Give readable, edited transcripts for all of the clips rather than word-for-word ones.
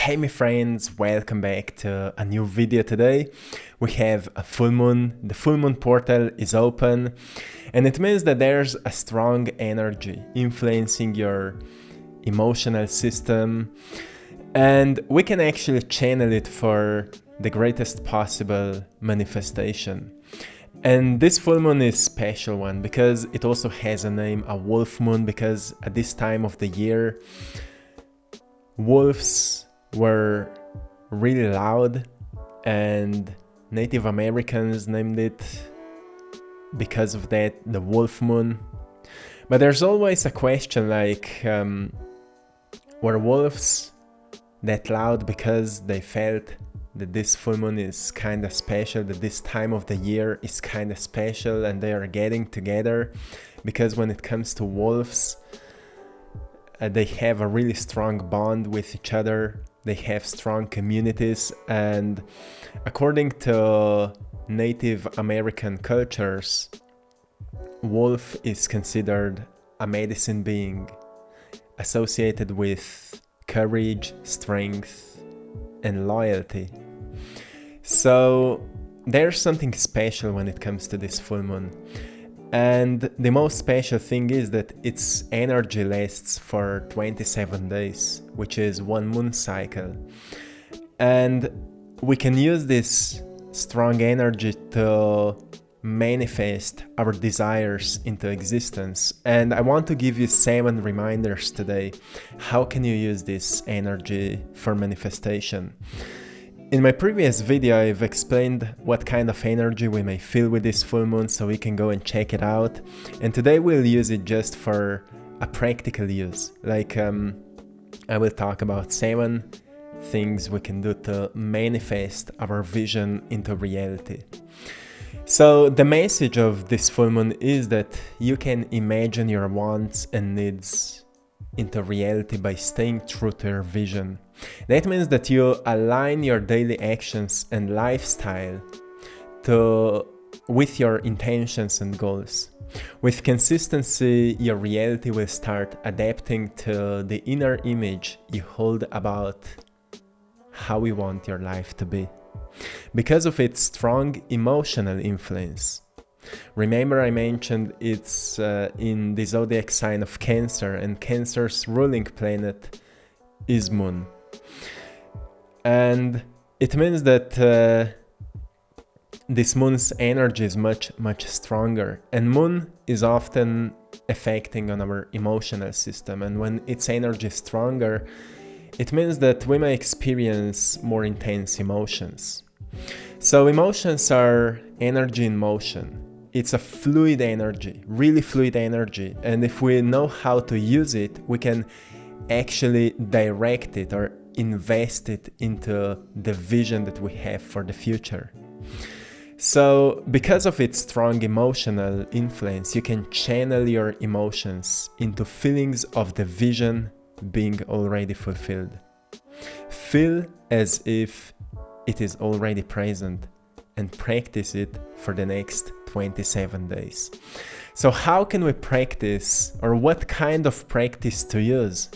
Hey my friends, welcome back to a new video today. We have a full moon, the full moon portal is open, and it means that there's a strong energy influencing your emotional system, and we can actually channel it for the greatest possible manifestation. And this full moon is a special one because it also has a name, a wolf moon, because at this time of the year, wolves were really loud and Native Americans named it because of that, the wolf moon. But there's always a question like, were wolves that loud because they felt that this full moon is kind of special, that this time of the year is kind of special and they are getting together? Because when it comes to wolves, they have a really strong bond with each other. They have strong communities, and according to Native American cultures, wolf is considered a medicine being associated with courage, strength, and loyalty. So there's something special when it comes to this full moon. And the most special thing is that its energy lasts for 27 days, which is one moon cycle. And we can use this strong energy to manifest our desires into existence. And I want to give you 7 reminders today. How can you use this energy for manifestation? In my previous video, I've explained what kind of energy we may feel with this full moon, so we can go and check it out. And today we'll use it just for a practical use. Like, I will talk about 7 things we can do to manifest our vision into reality. So the message of this full moon is that you can imagine your wants and needs into reality by staying true to your vision. That means that you align your daily actions and lifestyle with your intentions and goals. With consistency, your reality will start adapting to the inner image you hold about how you want your life to be, because of its strong emotional influence. Remember, I mentioned it's in the zodiac sign of Cancer, and Cancer's ruling planet is Moon. And it means that this moon's energy is much stronger, and moon is often affecting on our emotional system, and when its energy is stronger, it means that we may experience more intense emotions. So emotions are energy in motion. It's a fluid energy, really fluid energy, and if we know how to use it, we can actually direct it or invest it into the vision that we have for the future. So because of its strong emotional influence, you can channel your emotions into feelings of the vision being already fulfilled. Feel as if it is already present and practice it for the next 27 days. So how can we practice, or what kind of practice to use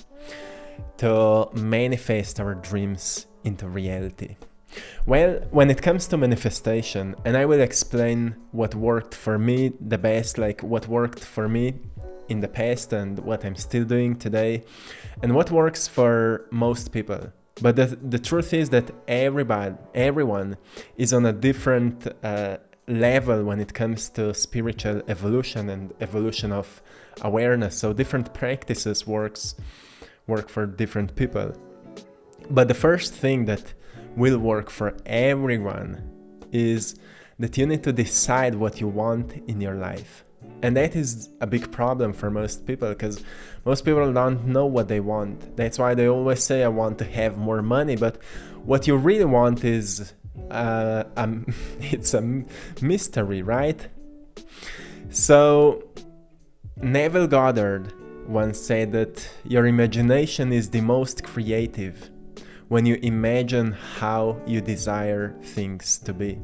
to manifest our dreams into reality? Well, when it comes to manifestation, and I will explain what worked for me the best, like what worked for me in the past and what I'm still doing today, and what works for most people. But the truth is that everyone is on a different level when it comes to spiritual evolution and evolution of awareness. So different practices work for different people. But the first thing that will work for everyone is that you need to decide what you want in your life. And that is a big problem for most people, because most people don't know what they want. That's why they always say, I want to have more money. But what you really want is, it's a mystery, right? So Neville Goddard once said that your imagination is the most creative when you imagine how you desire things to be.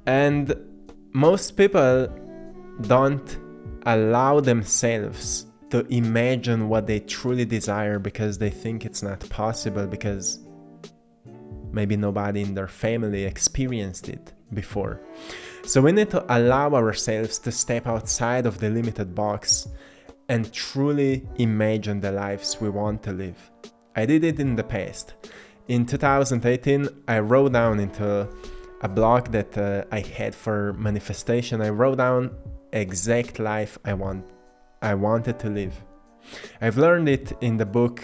And most people don't allow themselves to imagine what they truly desire because they think it's not possible, because Maybe nobody in their family experienced it before. So we need to allow ourselves to step outside of the limited box and truly imagine the lives we want to live. I did it in the past. In 2018, I wrote down into a blog that I had for manifestation. I wrote down exact life I wanted to live. I've learned it in the book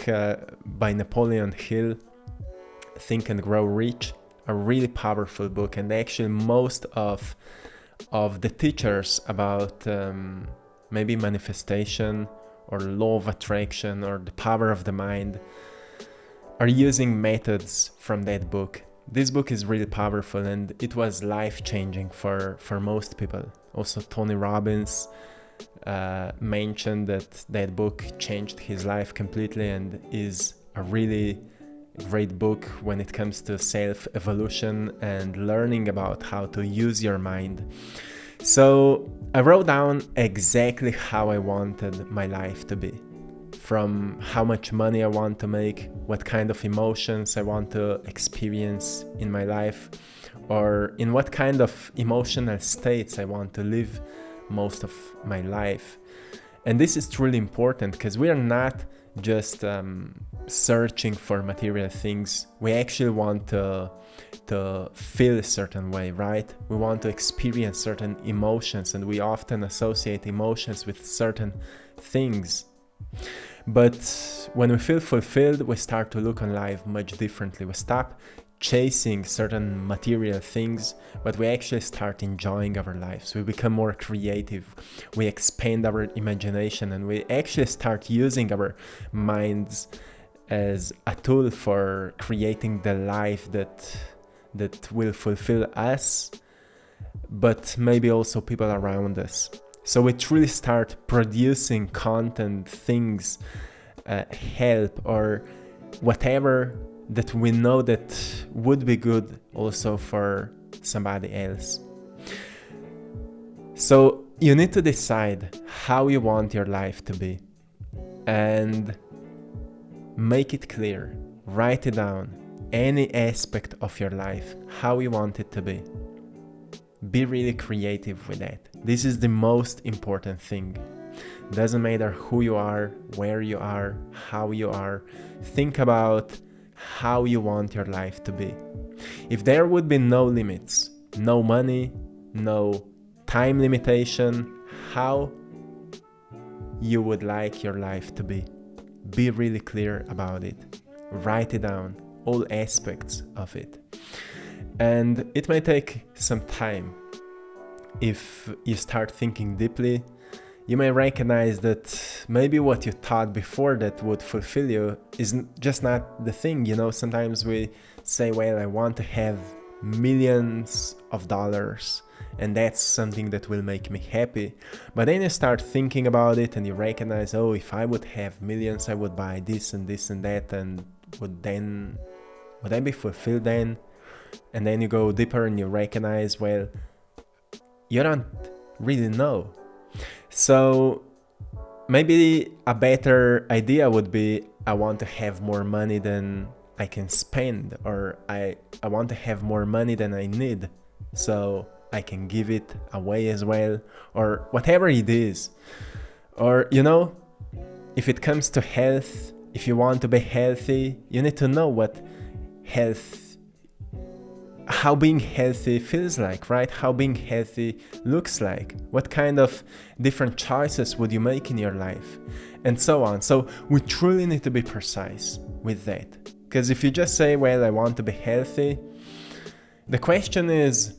by Napoleon Hill, Think and Grow Rich, a really powerful book. And actually most of the teachers about maybe manifestation or law of attraction or the power of the mind are using methods from that book. This book is really powerful and it was life-changing for most people. Also Tony Robbins mentioned that book changed his life completely and is a really great book when it comes to self-evolution and learning about how to use your mind. So I wrote down exactly how I wanted my life to be. From how much money I want to make, what kind of emotions I want to experience in my life, or in what kind of emotional states I want to live most of my life. And this is truly important because we are not just searching for material things. We actually want to feel a certain way, right? We want to experience certain emotions, and we often associate emotions with certain things. But when we feel fulfilled, we start to look on life much differently. We stop chasing certain material things, but we actually start enjoying our lives. We become more creative. We expand our imagination, and we actually start using our minds as a tool for creating the life that will fulfill us, but maybe also people around us. So we truly start producing content, things, help, or whatever that we know that would be good also for somebody else. So you need to decide how you want your life to be and make it clear. Write it down. Any aspect of your life, how you want it to be. Be really creative with that. This is the most important thing. Doesn't matter who you are, where you are, how you are. Think about how you want your life to be. If there would be no limits, no money, no time limitation, how you would like your life to be. Be really clear about it. Write it down, all aspects of it. And it may take some time. If you start thinking deeply, you may recognize that maybe what you thought before that would fulfill you is just not the thing. You know, sometimes we say, well, I want to have millions of dollars and that's something that will make me happy. But then you start thinking about it and you recognize, oh, if I would have millions, I would buy this and this and that, and would I be fulfilled then? And then you go deeper and you recognize, well, you don't really know. So maybe a better idea would be, I want to have more money than I can spend, or I want to have more money than I need, so I can give it away as well, or whatever it is. Or, you know, if it comes to health, if you want to be healthy, you need to know how being healthy feels like, right? How being healthy looks like. What kind of different choices would you make in your life? And so on. So we truly need to be precise with that. Because if you just say, well, I want to be healthy, the question is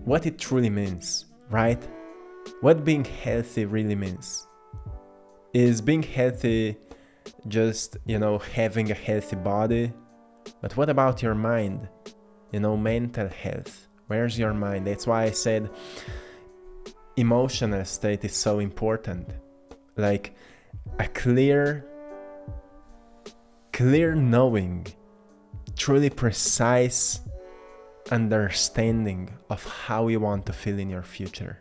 what it truly means, right? What being healthy really means. Is being healthy just, having a healthy body? But what about your mind? Mental health. Where's your mind? That's why I said emotional state is so important. Like a clear knowing, truly precise understanding of how you want to feel in your future.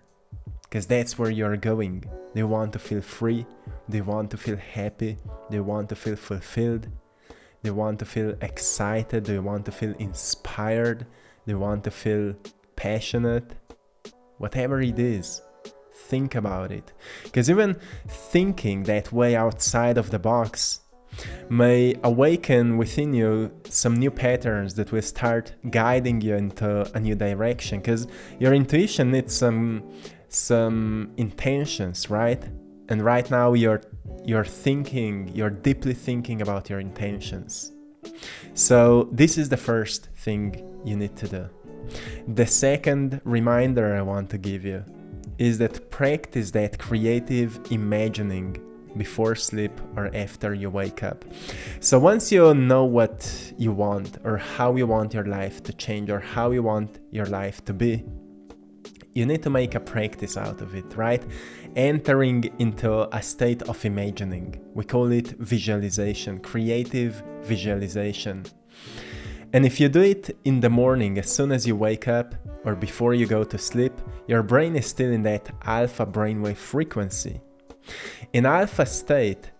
Because that's where you're going. Do you want to feel free? Do you want to feel happy? Do you want to feel fulfilled? Do you want to feel excited? Do you want to feel inspired? Do you want to feel passionate? Whatever it is, think about it. Because even thinking that way outside of the box may awaken within you some new patterns that will start guiding you into a new direction. Because your intuition needs some intentions, right? And right now you're deeply thinking about your intentions. So this is the first thing you need to do. The second reminder I want to give you is that practice that creative imagining before sleep or after you wake up. So once you know what you want or how you want your life to change or how you want your life to be, you need to make a practice out of it, right? Entering into a state of imagining. We call it visualization, creative visualization. And if you do it in the morning, as soon as you wake up or before you go to sleep, your brain is still in that alpha brainwave frequency. In alpha state,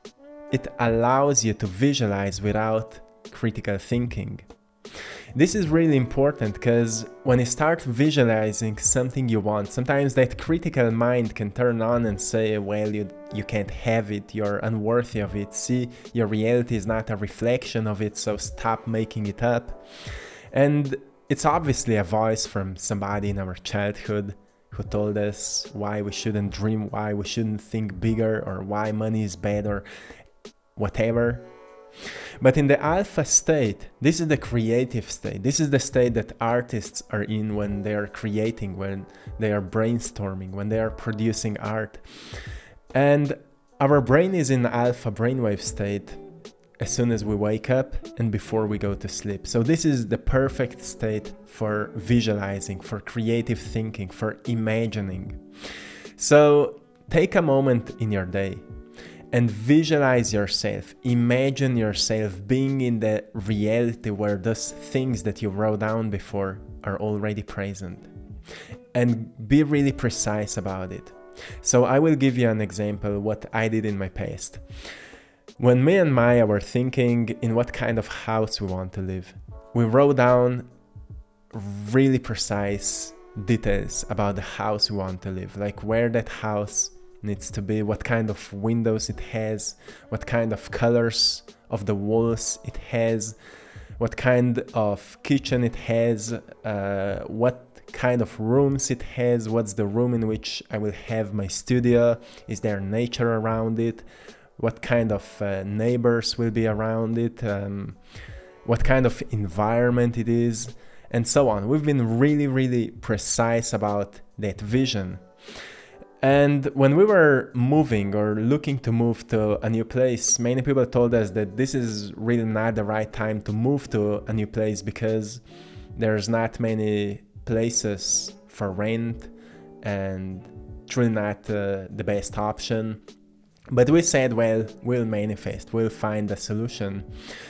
it allows you to visualize without critical thinking. This is really important because when you start visualizing something you want, sometimes that critical mind can turn on and say, well, you can't have it, you're unworthy of it, see, your reality is not a reflection of it, so stop making it up. And it's obviously a voice from somebody in our childhood who told us why we shouldn't dream, why we shouldn't think bigger, or why money is bad, or whatever. But in the alpha state, this is the creative state. This is the state that artists are in when they are creating, when they are brainstorming, when they are producing art. And our brain is in alpha brainwave state as soon as we wake up and before we go to sleep. So this is the perfect state for visualizing, for creative thinking, for imagining. So take a moment in your day and visualize yourself. Imagine yourself being in the reality where those things that you wrote down before are already present. And be really precise about it. So I will give you an example what I did in my past. When me and Maya were thinking in what kind of house we want to live, we wrote down really precise details about the house we want to live, like where that house needs to be, what kind of windows it has, what kind of colors of the walls it has, what kind of kitchen it has, what kind of rooms it has, what's the room in which I will have my studio, is there nature around it, what kind of neighbors will be around it, what kind of environment it is, and so on. We've been really, really precise about that vision. And when we were moving or looking to move to a new place, many people told us that this is really not the right time to move to a new place because there's not many places for rent and truly not the best option. But we said, well, we'll manifest, we'll find a solution.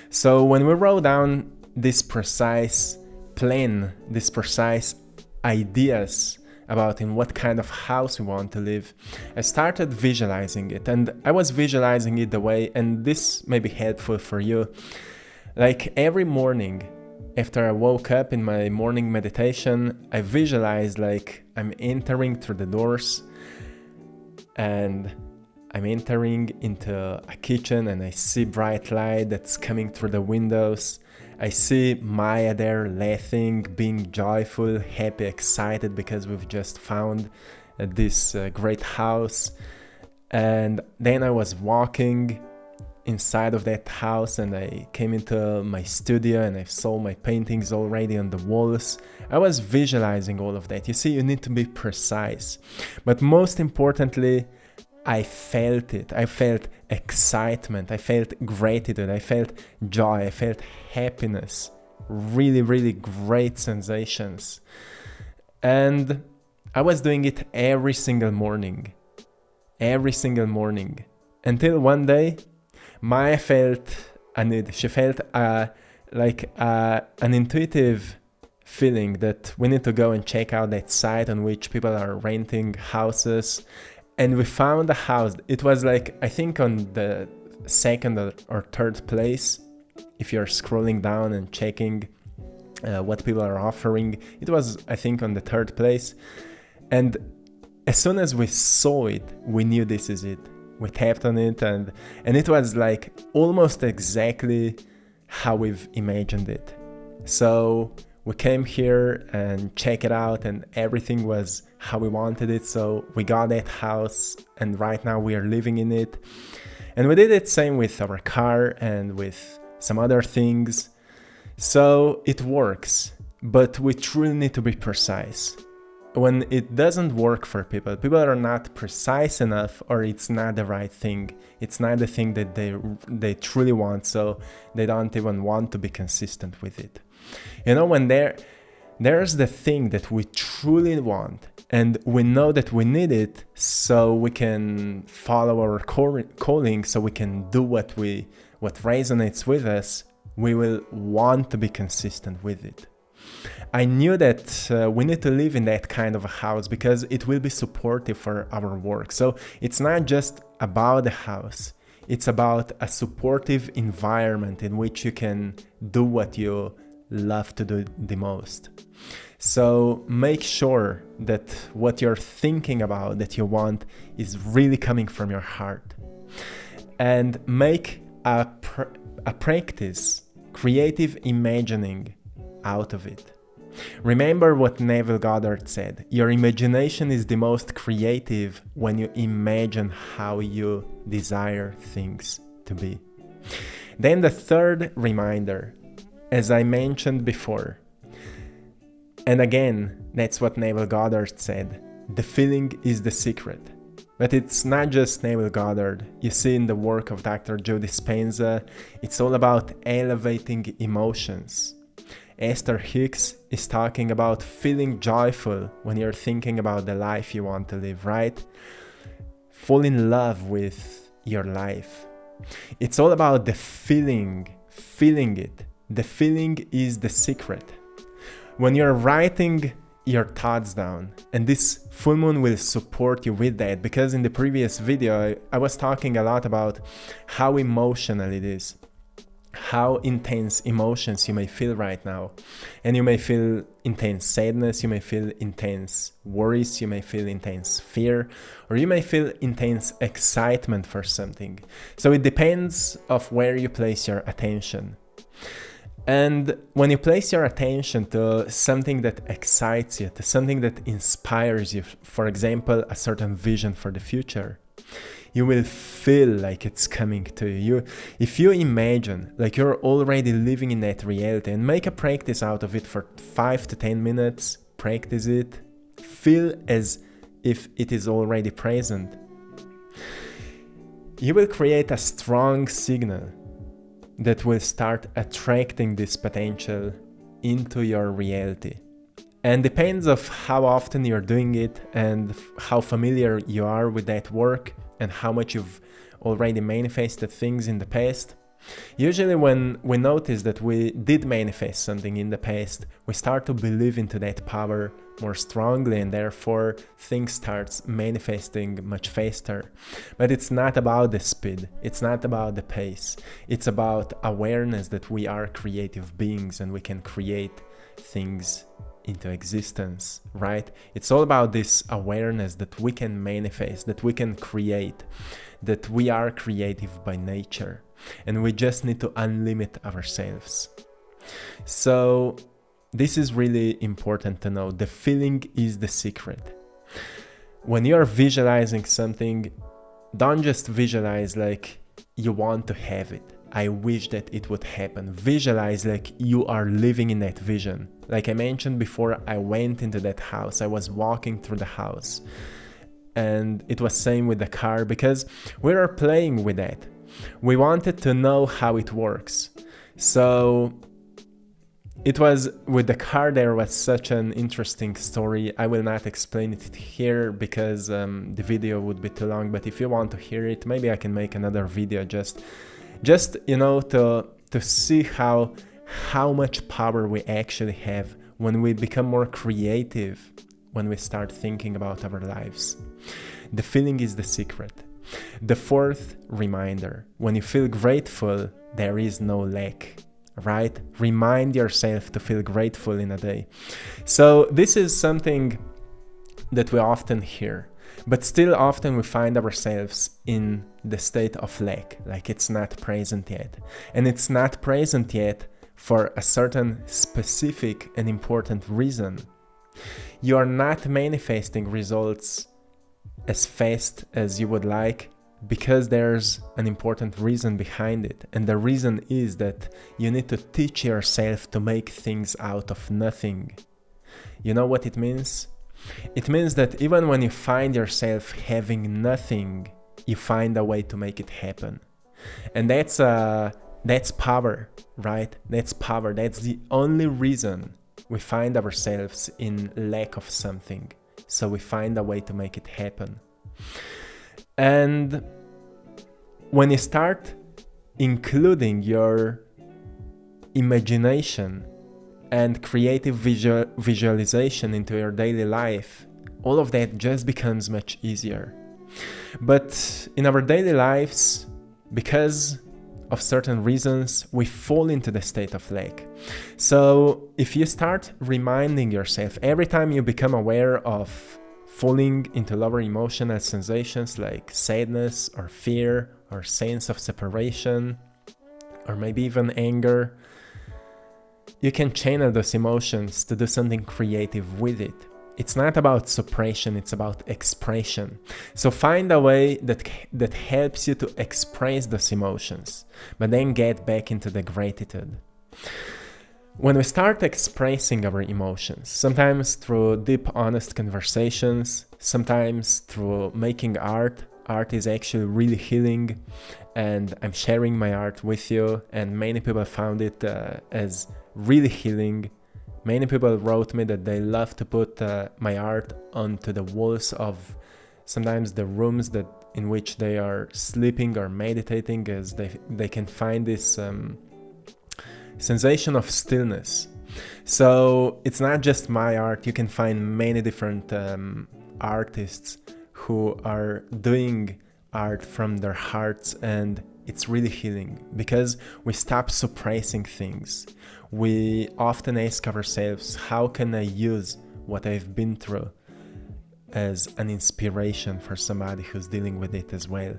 So when we wrote down this precise plan, these precise ideas about in what kind of house we want to live, I started visualizing it. And I was visualizing it the way, and this may be helpful for you. Like every morning after I woke up in my morning meditation, I visualized like I'm entering through the doors and I'm entering into a kitchen and I see bright light that's coming through the windows. I see Maya there laughing, being joyful, happy, excited because we've just found this great house. And then I was walking inside of that house and I came into my studio and I saw my paintings already on the walls. I was visualizing all of that. You see, you need to be precise. But most importantly, I felt it. I felt excitement. I felt gratitude. I felt joy. I felt happiness. Really, really great sensations. And I was doing it every single morning. Every single morning. Until one day, Maya felt a need. She felt an intuitive feeling that we need to go and check out that site on which people are renting houses. And we found a house. It was like, I think on the second or third place if you're scrolling down and checking what people are offering. It was, I think, on the 3rd place. And as soon as we saw it, we knew this is it. We tapped on it, and it was like almost exactly how we've imagined it. So we came here and check it out, and everything was how we wanted it. So we got that house, and right now we are living in it. And we did it same with our car and with some other things. So it works, but we truly need to be precise. When it doesn't work for people are not precise enough, or it's not the right thing. It's not the thing that they truly want, so they don't even want to be consistent with it. You know, when there's the thing that we truly want, and we know that we need it, so we can follow our calling, so we can do what resonates with us, we will want to be consistent with it. I knew that we need to live in that kind of a house because it will be supportive for our work. So it's not just about the house, it's about a supportive environment in which you can do what you love to do the most. So make sure that what you're thinking about, that you want, is really coming from your heart. And make a practice, creative imagining out of it. Remember what Neville Goddard said: your imagination is the most creative when you imagine how you desire things to be. Then the 3rd reminder, as I mentioned before, and again, that's what Neville Goddard said: the feeling is the secret. But it's not just Neville Goddard. You see in the work of Dr. Joe Dispenza, it's all about elevating emotions. Esther Hicks is talking about feeling joyful when you're thinking about the life you want to live, right? Fall in love with your life. It's all about the feeling it. The feeling is the secret. When you're writing your thoughts down, and this full moon will support you with that, because in the previous video I was talking a lot about how emotional it is, how intense emotions you may feel right now. And you may feel intense sadness, you may feel intense worries, you may feel intense fear, or you may feel intense excitement for something. So it depends of where you place your attention. And when you place your attention to something that excites you, to something that inspires you, for example, a certain vision for the future, you will feel like it's coming to you. If you imagine like you're already living in that reality, and make a practice out of it for 5 to 10 minutes, practice it, feel as if it is already present, you will create a strong signal that will start attracting this potential into your reality. And depends of how often you're doing it and how familiar you are with that work and how much you've already manifested things in the past. Usually when we notice that we did manifest something in the past, we start to believe into that power more strongly, and therefore things starts manifesting much faster. But it's not about the speed, it's not about the pace, it's about awareness that we are creative beings and we can create things into existence, right? It's all about this awareness that we can manifest, that we can create, that we are creative by nature, and we just need to unlimit ourselves. So this is really important to know. The feeling is the secret. When you are visualizing something, don't just visualize like you want to have it. I wish that it would happen. Visualize like you are living in that vision. Like I mentioned before, I went into that house. I was walking through the house. And it was same with the car, because we were playing with that. We wanted to know how it works. So it was with the car, there was such an interesting story. I will not explain it here because the video would be too long. But if you want to hear it, maybe I can make another video just you know, to see how much power we actually have when we become more creative, when we start thinking about our lives. The feeling is the secret. The fourth reminder: when you feel grateful, there is no lack. right? Remind yourself to feel grateful in a day. So this is something that we often hear, but still often we find ourselves in the state of lack, like it's not present yet. And it's not present yet for a certain specific and important reason. You are not manifesting results as fast as you would like because there's an important reason behind it. And the reason is that you need to teach yourself to make things out of nothing. You know what it means? It means that even when you find yourself having nothing, you find a way to make it happen. And that's power, right? That's power. That's the only reason we find ourselves in lack of something. So we find a way to make it happen. And when you start including your imagination and creative visualization into your daily life, all of that just becomes much easier. But in our daily lives, because of certain reasons, we fall into the state of lack. So if you start reminding yourself every time you become aware of falling into lower emotional sensations like sadness or fear or sense of separation or maybe even anger, you can channel those emotions to do something creative with it. It's not about suppression, it's about expression. So find a way that helps you to express those emotions, but then get back into the gratitude. When we start expressing our emotions, sometimes through deep, honest conversations, sometimes through making art is actually really healing, and I'm sharing my art with you, and many people found it as really healing. Many people wrote me that they love to put my art onto the walls of sometimes the rooms in which they are sleeping or meditating, as they can find this sensation of stillness. So it's not just my art. You can find many different artists who are doing art from their hearts, and it's really healing because we stop suppressing things. We often ask ourselves, how can I use what I've been through as an inspiration for somebody who's dealing with it as well?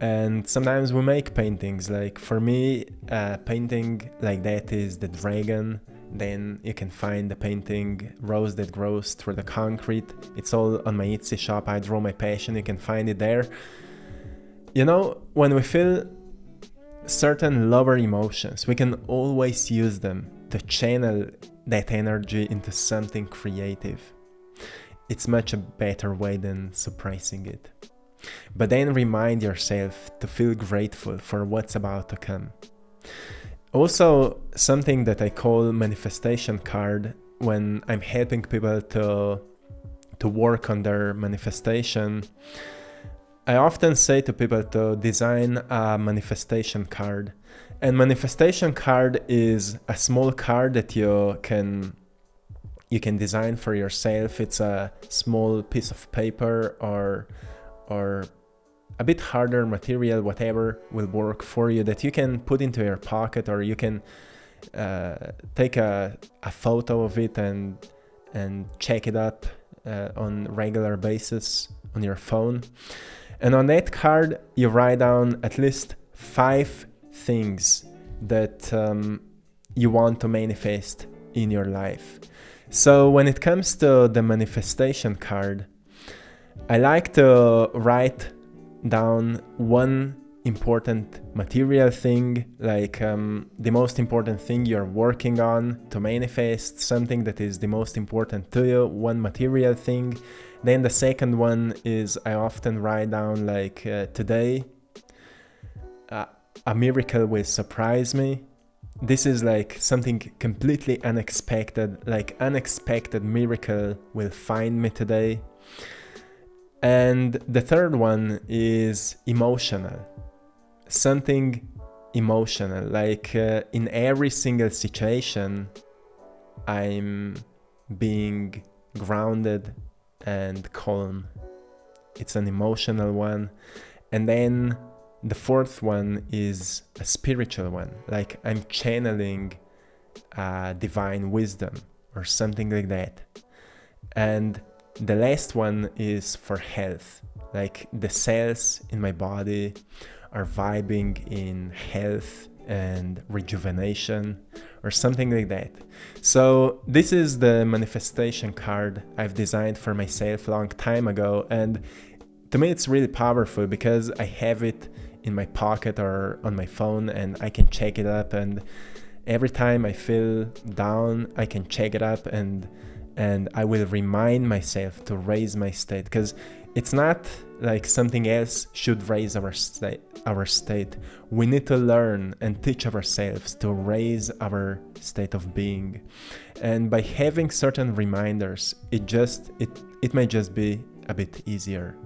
And sometimes we make paintings. Like for me, a painting like that is the dragon. Then you can find the painting Rose That Grows Through the Concrete. It's all on my Etsy shop, AttractPassion. You can find it there. You know, when we feel certain lower emotions, we can always use them to channel that energy into something creative. It's much a better way than suppressing it. But then remind yourself to feel grateful for what's about to come. Also, something that I call manifestation card when I'm helping people to work on their manifestation. I often say to people to design a manifestation card. And manifestation card is a small card that you can design for yourself. It's a small piece of paper or a bit harder material, whatever will work for you, that you can put into your pocket, or you can take a photo of it and check it out on regular basis on your phone. And on that card, you write down at least 5 things that you want to manifest in your life. So when it comes to the manifestation card, I like to write down one important material thing, like the most important thing you're working on to manifest, something that is the most important to you, one material thing. Then the second one is I often write down like today a miracle will surprise me. This is like something completely unexpected, like unexpected miracle will find me today. And the third one is emotional, something emotional, like in every single situation I'm being grounded and calm. It's an emotional one. And then the fourth one is a spiritual one, like I'm channeling divine wisdom or something like that. And the last one is for health, like the cells in my body are vibing in health and rejuvenation or something like that. So this is the manifestation card I've designed for myself a long time ago, and to me it's really powerful because I have it in my pocket or on my phone and I can check it up, and every time I feel down I can check it up and I will remind myself to raise my state, because it's not like something else should raise our state. We need to learn and teach ourselves to raise our state of being. And by having certain reminders, it may just be a bit easier.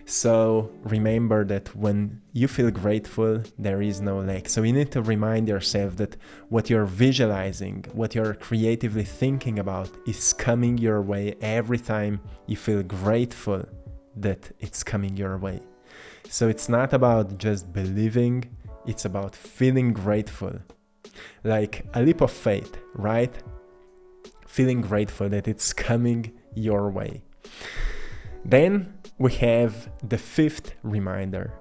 So remember that when you feel grateful, there is no lack. So you need to remind yourself that what you're visualizing, what you're creatively thinking about is coming your way every time you feel grateful that it's coming your way. So it's not about just believing, it's about feeling grateful. Like a leap of faith, right? Feeling grateful that it's coming your way. Then we have the fifth reminder.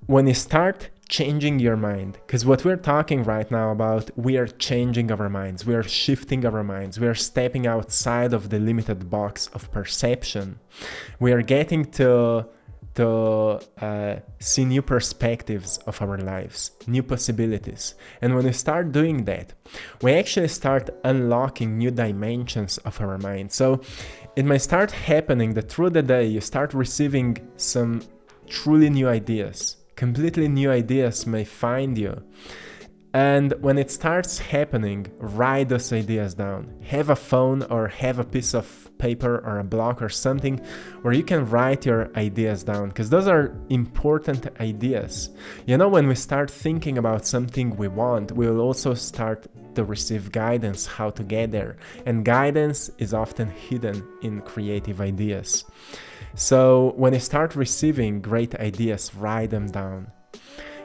When you start changing your mind, because what we're talking right now about, we are changing our minds, we are shifting our minds, we are stepping outside of the limited box of perception. We are getting to see new perspectives of our lives, new possibilities. And when we start doing that, we actually start unlocking new dimensions of our mind. So it may start happening that through the day you start receiving some truly new ideas, completely new ideas may find you. And when it starts happening, write those ideas down. Have a phone or have a piece of paper or a block or something where you can write your ideas down, because those are important ideas. You know, when we start thinking about something we want, we will also start to receive guidance how to get there. And guidance is often hidden in creative ideas. So when you start receiving great ideas, write them down,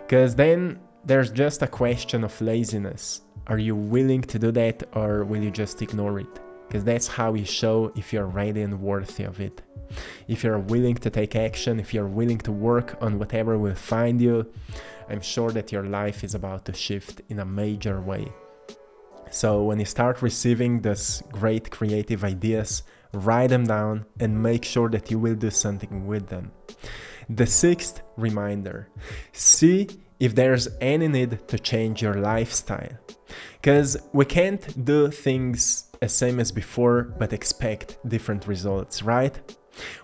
because then there's just a question of laziness. Are you willing to do that, or will you just ignore it? Because that's how you show if you're ready and worthy of it. If you're willing to take action, if you're willing to work on whatever will find you, I'm sure that your life is about to shift in a major way. So when you start receiving these great creative ideas, write them down and make sure that you will do something with them. The sixth reminder: see if there's any need to change your lifestyle. Because we can't do things the same as before but expect different results, right?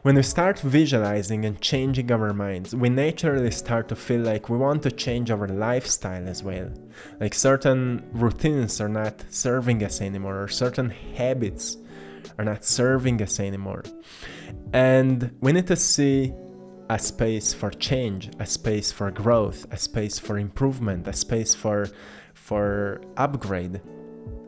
When we start visualizing and changing our minds, we naturally start to feel like we want to change our lifestyle as well. Like certain routines are not serving us anymore, or certain habits are not serving us anymore. And we need to see a space for change, a space for growth, a space for improvement, a space for upgrade.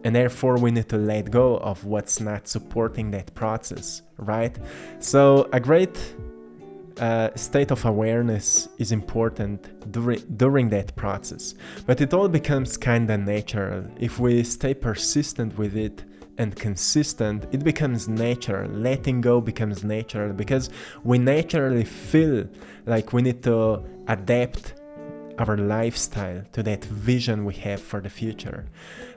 And therefore we need to let go of what's not supporting that process, right? So a great state of awareness is important during that process, but it all becomes kind of natural. If we stay persistent with it and consistent, it becomes natural. Letting go becomes natural, because we naturally feel like we need to adapt our lifestyle to that vision we have for the future.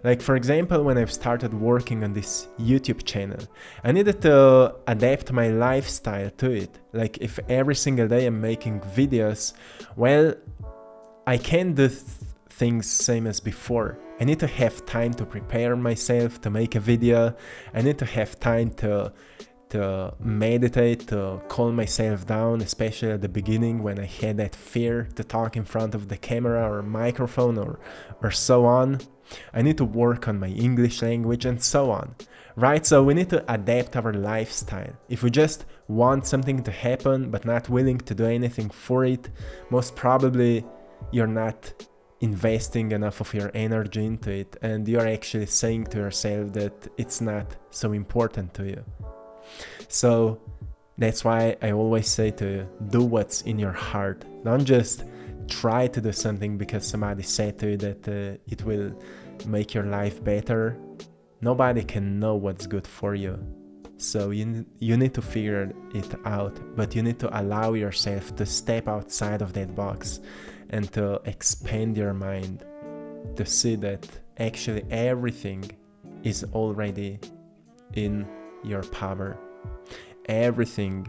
Like for example, when I've started working on this YouTube channel, I needed to adapt my lifestyle to it. Like if every single day I'm making videos, well, I can't do things same as before. I need to have time to prepare myself to make a video. I need to have time to meditate, to calm myself down, especially at the beginning when I had that fear to talk in front of the camera or microphone or so on. I need to work on my English language and so on, right? So we need to adapt our lifestyle. If we just want something to happen but not willing to do anything for it, most probably you're not investing enough of your energy into it, and you're actually saying to yourself that it's not so important to you. So That's why I always say to do what's in your heart. Don't just try to do something because somebody said to you that it will make your life better. Nobody can know what's good for you. So you need to figure it out, but you need to allow yourself to step outside of that box and to expand your mind, to see that actually everything is already in your power. Everything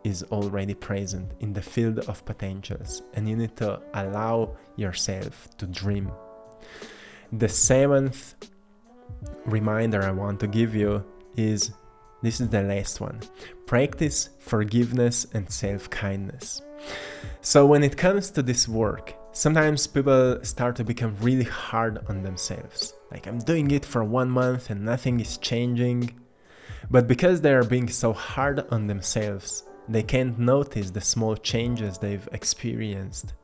is already present in the field of potentials, and you need to allow yourself to dream. The seventh reminder I want to give you is, this is the last one: practice forgiveness and self-kindness. So when it comes to this work, sometimes people start to become really hard on themselves. Like, I'm doing it for 1 month and nothing is changing. But because they are being so hard on themselves, they can't notice the small changes they've experienced.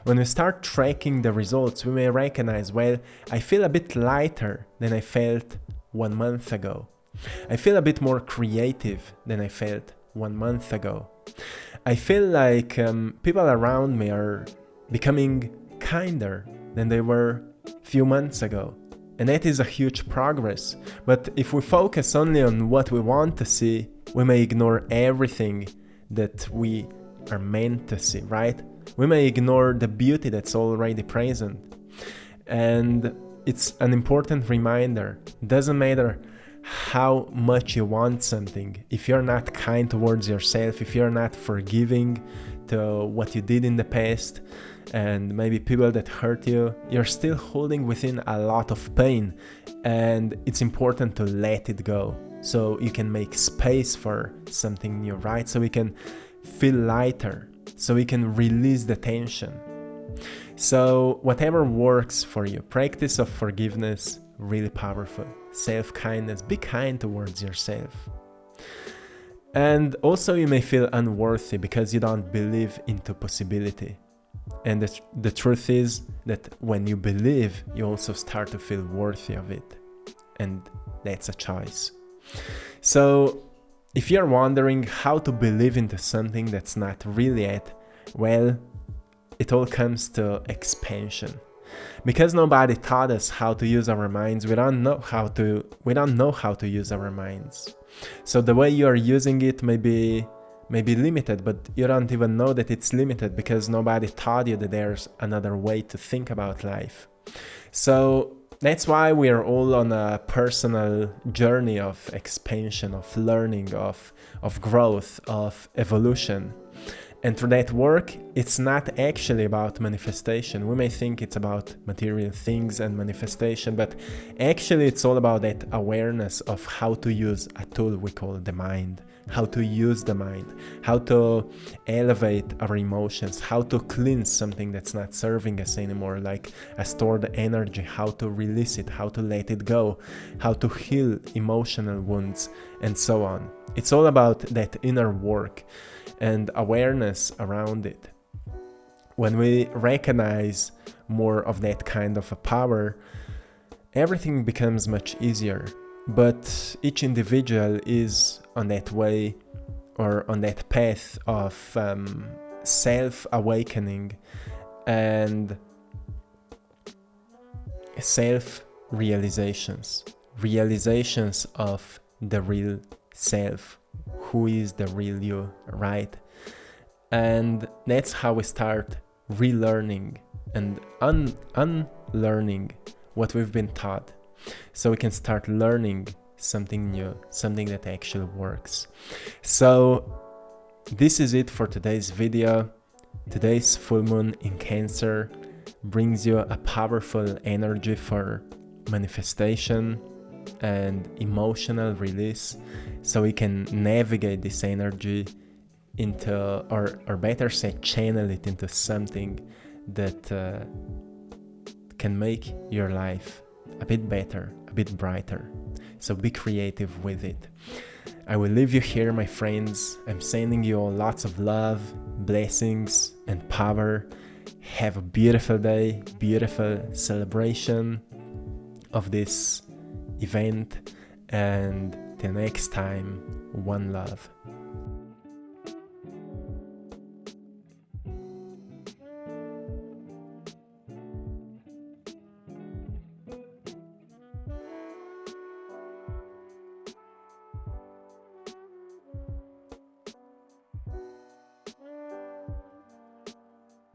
When we start tracking the results, we may recognize, well, I feel a bit lighter than I felt 1 month ago. I feel a bit more creative than I felt 1 month ago. I feel like people around me are becoming kinder than they were a few months ago. And that is a huge progress. But if we focus only on what we want to see, we may ignore everything that we are meant to see, right? We may ignore the beauty that's already present. And it's an important reminder. It doesn't matter how much you want something. If you're not kind towards yourself, if you're not forgiving to what you did in the past, and maybe people that hurt you, you're still holding within a lot of pain, and it's important to let it go so you can make space for something new, right? So we can feel lighter, so we can release the tension. So whatever works for you, practice of forgiveness, really powerful. Self-kindness, be kind towards yourself. And also you may feel unworthy because you don't believe into possibility. And the truth is that when you believe, you also start to feel worthy of it. And that's a choice. So if you're wondering how to believe into something that's not real yet, well, it all comes to expansion. Because nobody taught us how to use our minds, we don't know how to use our minds. So the way you are using it may be limited, but you don't even know that it's limited because nobody taught you that there's another way to think about life. So that's why we are all on a personal journey of expansion, of learning, of growth, of evolution. And through that work, it's not actually about manifestation. We may think it's about material things and manifestation, but actually it's all about that awareness of how to use a tool we call the mind, how to use the mind, how to elevate our emotions, how to cleanse something that's not serving us anymore, like a stored energy, how to release it, how to let it go, how to heal emotional wounds, and so on. It's all about that inner work and awareness around it. When we recognize more of that kind of a power, everything becomes much easier. But each individual is on that way or on that path of self-awakening and self-realizations, realizations of the real self. Who is the real you, right? And that's how we start relearning and unlearning what we've been taught, so we can start learning something new, something that actually works. So this is it for today's video. Today's full moon in Cancer brings you a powerful energy for manifestation and emotional release, so we can navigate this energy into, or better say, channel it into something that can make your life a bit better, a bit brighter. So be creative with it. I will leave you here, my friends. I'm sending you all lots of love, blessings, and power. Have a beautiful day, beautiful celebration of this event, and till next time, one love.